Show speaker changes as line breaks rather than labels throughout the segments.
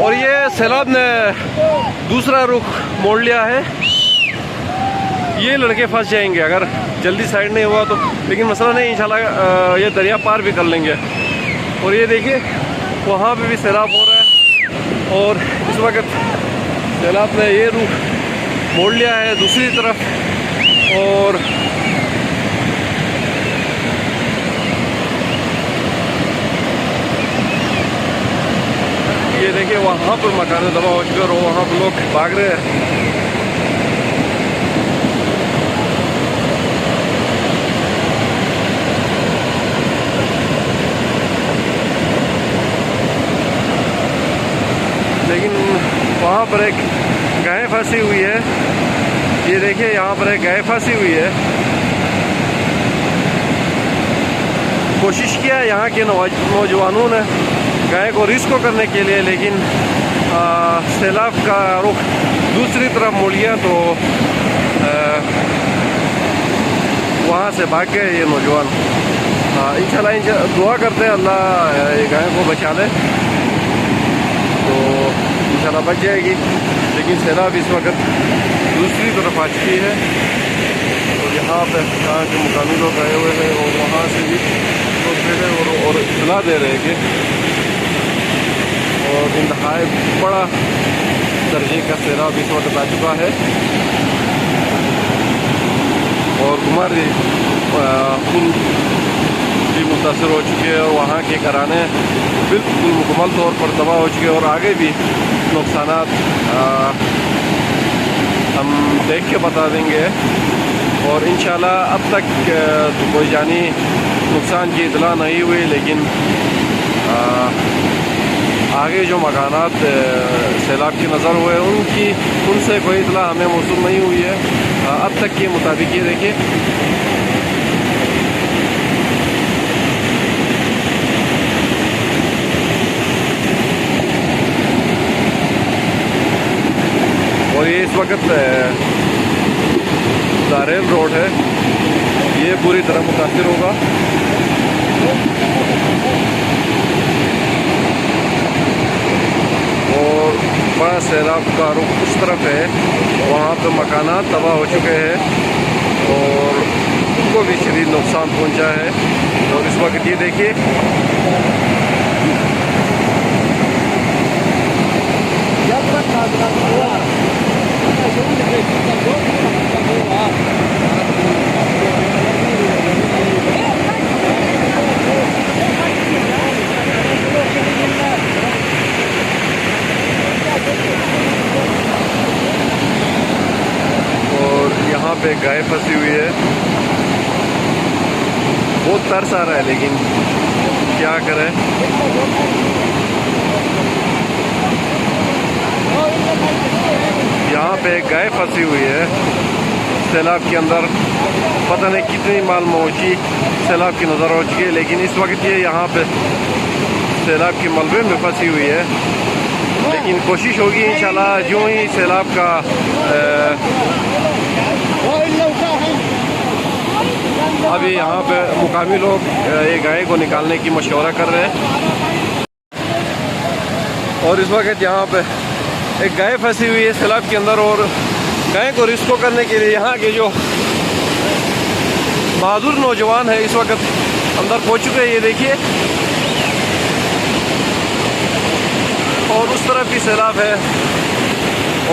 और ये सैलाब ने दूसरा रुख मोड़ लिया है। ये लड़के फंस जाएंगे अगर जल्दी साइड नहीं हुआ तो, लेकिन मसला नहीं, इंशाल्लाह ये दरिया पार भी कर लेंगे। और ये देखिए वहाँ पे भी सैलाब हो रहा है और इस वक्त सैलाब ने ये रुख मोड़ लिया है दूसरी तरफ। और ये देखिए वहाँ पर मकान तबाह हो चुके और वहाँ पर लोग भाग रहे हैं। लेकिन वहाँ पर एक गाय फंसी हुई है। ये देखिए यहाँ पर एक गाय फंसी हुई है। कोशिश किया यहाँ के नौजवानों ने गाय को रिस्को करने के लिए, लेकिन सैलाब का रुख दूसरी तरफ मोड़ लिया तो वहाँ से भाग गए ये नौजवान। इंशाल्लाह दुआ करते हैं अल्लाह ये गाय को बचा ले तो इंशाल्लाह बच जाएगी। लेकिन सैलाब इस वक्त दूसरी तरफ आ चुकी है और यहाँ पे यहाँ के मुकामी लोग आए हुए हैं और वहाँ से भी लोग दे रहे और इतला दे रहे हैं कि और इंतहाई बड़ा दर्जे का सैलाब इस वक्त आ चुका है। और कुमारी पुल भी मुतासर हो चुके हैं और वहाँ के घराने बिल्कुल मुकम्मल तौर पर तबाह हो चुके हैं और आगे भी नुकसानात हम देख के बता देंगे। और इंशाल्लाह अब तक कोई जानी नुकसान की इतला नहीं हुई, लेकिन आगे जो मकानात सैलाब की नज़र हुए उनसे कोई इतला हमें मौसूल नहीं हुई है अब तक के मुताबिक। ये देखिए और ये इस वक्त दारेल रोड है, ये पूरी तरह मुतासिर होगा। और बड़ा सैलाब का रुख उस तरफ है, वहाँ पे मकानात तबाह हो चुके हैं और उनको भी शदीद नुकसान पहुँचा है। और इस वक्त ये देखिए यहाँ पे गाय फंसी हुई है। बहुत तरस आ रहा है लेकिन क्या करें। यहाँ पे गाय फंसी हुई है सैलाब के अंदर। पता नहीं कितनी माल मवेशी सैलाब की नज़र हो चुकी है, लेकिन इस वक्त ये यहाँ पे सैलाब के मलबे में फंसी हुई है। लेकिन कोशिश होगी इंशाल्लाह जो ही सैलाब का अभी यहाँ पे मुकामी लोग ये गाय को निकालने की मशवरा कर रहे हैं। और इस वक्त यहाँ पे एक गाय फंसी हुई है सैलाब के अंदर और गाय को रिस्को करने के लिए यहाँ के जो बहादुर नौजवान है इस वक्त अंदर पहुँच चुके हैं। ये देखिए और उस तरफ भी सैलाब है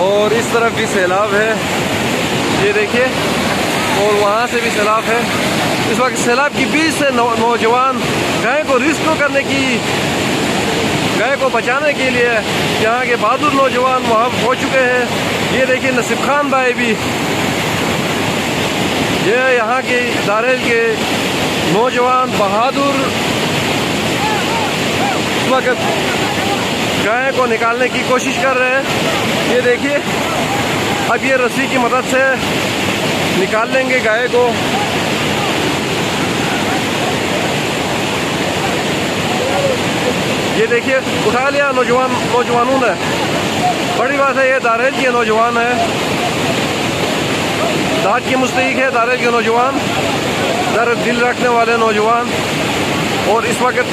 और इस तरफ भी सैलाब है, ये देखिए, और वहाँ से भी सैलाब है। इस वक्त सैलाब के बीच से नौजवान गाय को रिस्को करने की, गाय को बचाने के लिए यहाँ के बहादुर नौजवान वहाँ पहुँच चुके हैं। ये देखिए नसीब खान भाई भी, ये यहाँ के दारेल के नौजवान बहादुर इस वक्त गाय को निकालने की कोशिश कर रहे हैं। ये देखिए अब ये रस्सी की मदद से निकाल लेंगे गाय को। ये देखिए उठा लिया नौजवानों ने। बड़ी बात है, ये दारेल के नौजवान है, दाद की मुस्तहिक है दारेल के नौजवान, दर्द दिल रखने वाले नौजवान। और इस वक्त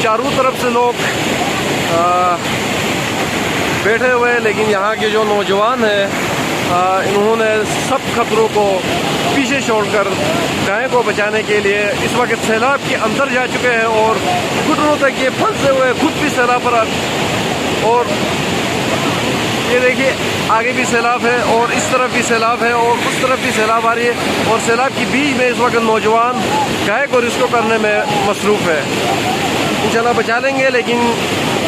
चारों तरफ से लोग बैठे हुए हैं, लेकिन यहाँ के जो नौजवान हैं इन्होंने सब खतरों को पीछे छोड़कर गाय को बचाने के लिए इस वक्त सैलाब के अंदर जा चुके हैं और घुटनों तक ये फंसे हुए खुद भी सैलाब पर। और ये देखिए आगे भी सैलाब है और इस तरफ भी सैलाब है और उस तरफ भी सैलाब आ रही है और सैलाब के बीच में इस वक्त नौजवान गाय को रिस्क्यू करने में मसरूफ़ है। इंशाल्लाह बचा लेंगे, लेकिन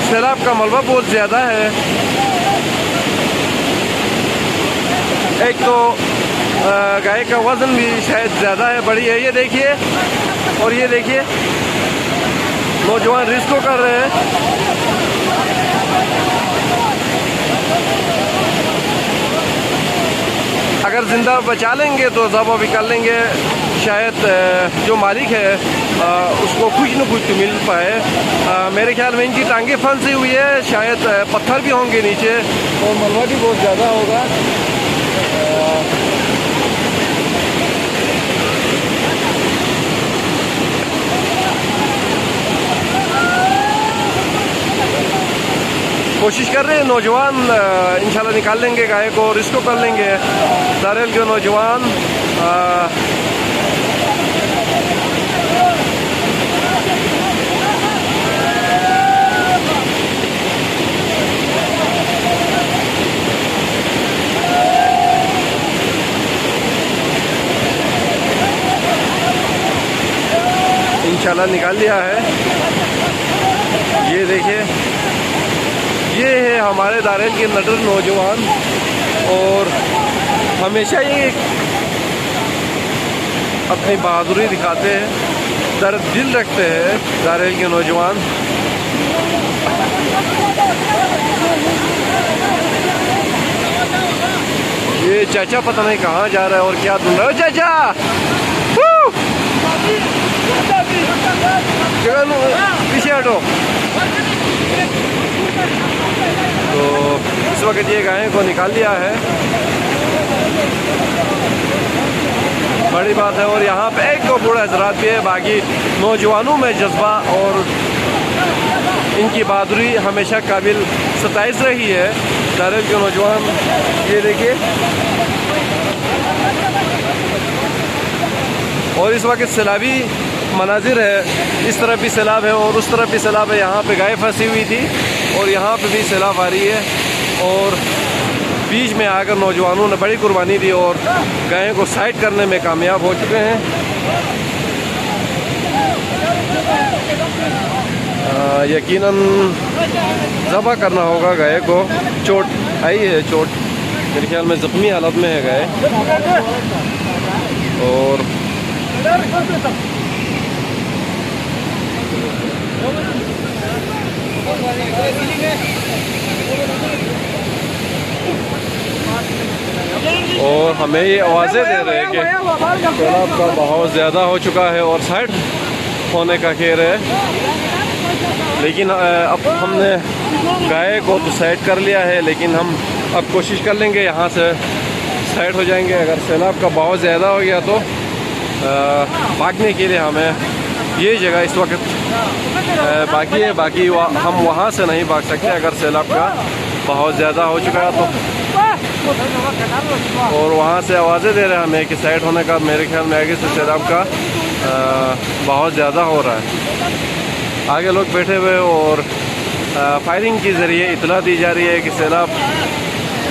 सैलाब का मलबा बहुत ज़्यादा है। एक तो गाय का वज़न भी शायद ज़्यादा है, बड़ी है। ये देखिए और ये देखिए नौजवान रिस्को कर रहे हैं। अगर ज़िंदा बचा लेंगे तो ज़बा भी कर लेंगे, शायद जो मालिक है उसको कुछ न कुछ तो मिल पाए। मेरे ख्याल में इनकी टांगें फंसी हुई है, शायद पत्थर भी होंगे नीचे और मलबा भी बहुत ज़्यादा होगा। कोशिश कर रहे हैं नौजवान, इंशाल्लाह निकाल लेंगे गाय को, रिस्को कर लेंगे। दारेल के नौजवान इंशाल्लाह निकाल लिया है। ये देखिए ये है हमारे दारेल के नडर नौजवान और हमेशा ये अपनी बहादुरी दिखाते हैं, दर्द दिल रखते हैं दारेल के नौजवान। ये चाचा पता नहीं कहाँ जा रहा है और क्या ढूंढ रहा है। चाचा पीछे हटो। तो इस वक्त ये गाय को निकाल लिया है, बड़ी बात है। और यहाँ पे एक दो बूढ़े हजरात भी है, बाकी नौजवानों में जज्बा और इनकी बहादुरी हमेशा काबिल सताइश रही है। दारेल के नौजवान ये देखिए, और इस वक्त सैलाबी मनाजिर है। इस तरफ भी सैलाब है और उस तरफ भी सैलाब है। यहाँ पे गाय फंसी हुई थी और यहाँ पे भी सैलाब आ रही है और बीच में आकर नौजवानों ने बड़ी कुर्बानी दी और गायों को साइड करने में कामयाब हो चुके हैं। यकीनन ज़बह करना होगा गाय को। चोट आई है, चोट मेरे ख्याल में ज़ख्मी हालत में है गाय। और हमें ये आवाज़ें दे रहे हैं कि सैलाब का बहाव ज़्यादा हो चुका है और साइड होने का खेर है। लेकिन अब हमने गाय को तो साइड कर लिया है, लेकिन हम अब कोशिश कर लेंगे यहाँ से साइड हो जाएंगे। अगर सैलाब का बहाव ज़्यादा हो गया तो भागने के लिए हमें ये जगह इस वक्त बाकी है, बाकी हम वहाँ से नहीं भाग सकते अगर सैलाब का बहाव ज़्यादा हो चुका है तो। और वहाँ से आवाज़ें दे रहे हैं हमें कि साइड होने का। मेरे ख्याल में आगे से सैलाब का बहाव ज़्यादा हो रहा है। आगे लोग बैठे हुए और फायरिंग के ज़रिए इतला दी जा रही है कि सैलाब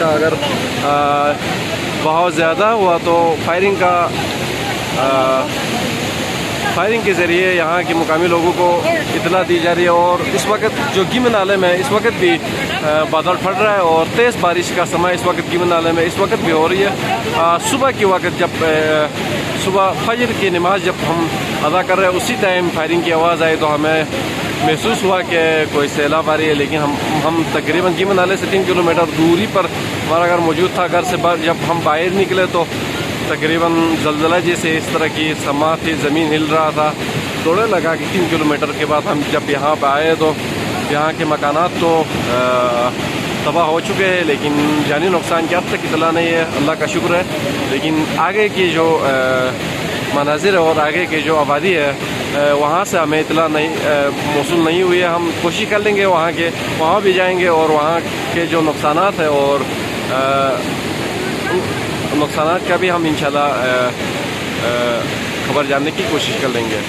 का अगर बहाव ज़्यादा हुआ तो फायरिंग के ज़रिए यहाँ के मुकामी लोगों को इतला दी जा रही है। और इस वक्त जो गिम नाले में इस वक्त भी बादल फट रहा है और तेज़ बारिश का समय इस वक्त गिम नाले में इस वक्त भी हो रही है। सुबह के वक्त जब सुबह फजर की नमाज जब हम अदा कर रहे हैं उसी टाइम फायरिंग की आवाज़ आई तो हमें महसूस हुआ कि कोई सैलाब आ रही है। लेकिन हम तकरीबन गिम नाले से 3 किलोमीटर दूरी पर हमारा घर मौजूद था। घर से जब हम बाहर निकले तो तकरीबन ज़लज़ला जैसे इस तरह की समा थी, ज़मीन हिल रहा था। दौड़े लगा कि 3 किलोमीटर के बाद हम जब यहाँ पर आए तो यहाँ के मकानात तो तबाह हो चुके हैं, लेकिन जानी नुकसान की अब तक इतला नहीं है, अल्लाह का शुक्र है। लेकिन आगे की जो मनाजिर है और आगे की जो आबादी है वहाँ से हमें इतला नहीं मौसूल नहीं हुई है। हम कोशिश कर लेंगे वहाँ भी जाएंगे और वहाँ के जो नुकसानात है और नुकसानात का भी हम इंशाल्लाह खबर जानने की कोशिश कर लेंगे।